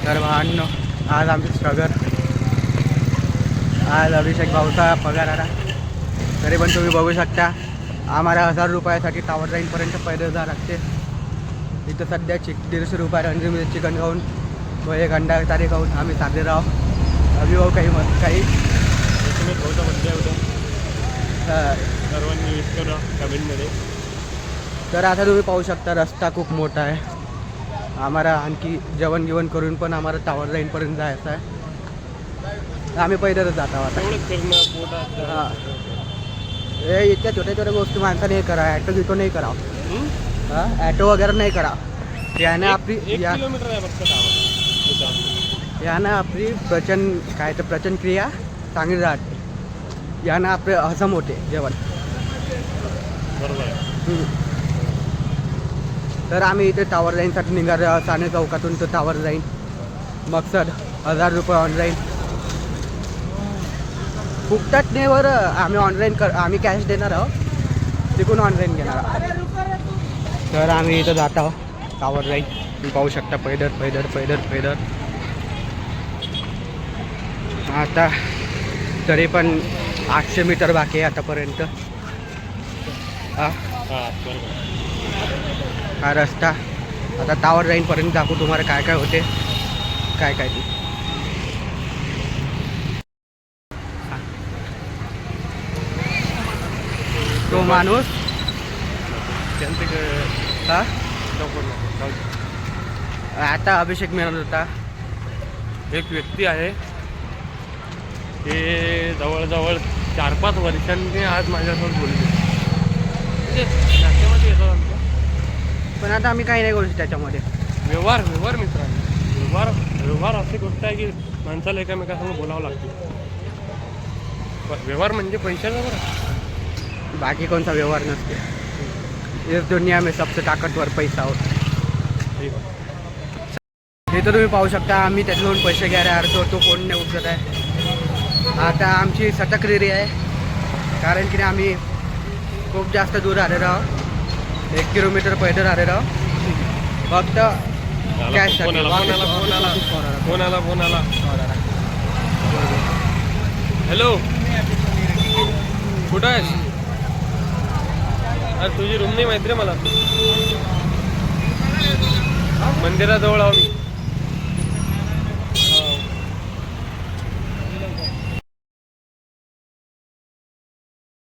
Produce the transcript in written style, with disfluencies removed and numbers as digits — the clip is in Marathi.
तर भावांनो, आज आमचं स्ट्रगल, आज अभिषेक भाऊचा पगार आला. तरी पण तुम्ही बघू शकता आम्हाला 1000 रुपयासाठी टावर लाईनपर्यंत पैदल जावं लागते. इथं सध्या 150 रुपये रणजीमध्ये चिकन खाऊन व एक अंडा तारी खाऊन आम्ही चाललेलो आहोत. अभिभाऊ काही सर्वांनी यूज करा कमेंटमध्ये. तर आता तुम्ही पाहू शकता रस्ता खूप मोठा आहे. आम्हाला आणखी जेवण गिवण करून पण आम्हाला टावर लाईनपर्यंत जायचं आहे. आम्ही पैदलच जात आहोत आता. हां, हे इतक्या छोट्या छोट्या गोष्टी माणसाने हे करा. ॲटो गिटो नाही करावं. हां, ॲटो वगैरे नाही करा. यानं आपली किलोमीटर आहे फक्त यानं आपली प्रचन क्रिया चांगली राहते. यानं आपले हसम होते जेवण. बरोबर आहे. तर आम्ही इथे टावर लाईनसाठी निघालो. साने चौकातून तर टावर लाईन मकसद 1000 रुपये ऑनलाईन फुकटात नाही बरं. आम्ही आम्ही कॅश देणार आहोत, तिकून ऑनलाईन घेणार आहोत. तर आम्ही इथं जात आहोत टावर लाईन. तुम्ही पाहू शकता पैदल आता तरी पण 800 मीटर बाकी आहे आतापर्यंत. हा रस्ता आता टावर लाईनपर्यंत दाखवू तुम्हाला काय काय होते काय ते. तो माणूस हा आता अभिषेक मिळत होता. एक व्यक्ती आहे ते जवळजवळ 4-5 वर्षांनी आज माझ्यासोबत बोलले. नाट्यामध्ये येतो आमच्या. पण आता आम्ही काही नाही करू त्याच्यामध्ये. व्यवहार मित्रांनो, व्यवहार अशी गोष्ट आहे की माणसाला एकामेकासमोर बोलावं लागते. व्यवहार म्हणजे पैशाचा बरं, बाकी कोणता व्यवहार नसते. इस दुनिया में सबसे ताकतवर पैसा होता. हे तर तुम्ही पाहू शकता आम्ही त्याच्याकडून पैसे घ्यायला आलो. तो कोण नाही उचलत आहे. आता आमची सटकलेली आहे कारण की आम्ही खूप जास्त दूर आलेलो आहोत. 1 किलोमीटर पैदल आलेलो आहोत. फक्त कॅश. फोन आला. हॅलो, कुठं आहेस? अरे तुझी रूम नाही माहिती रे मला. मंदिराजवळ आहो मी.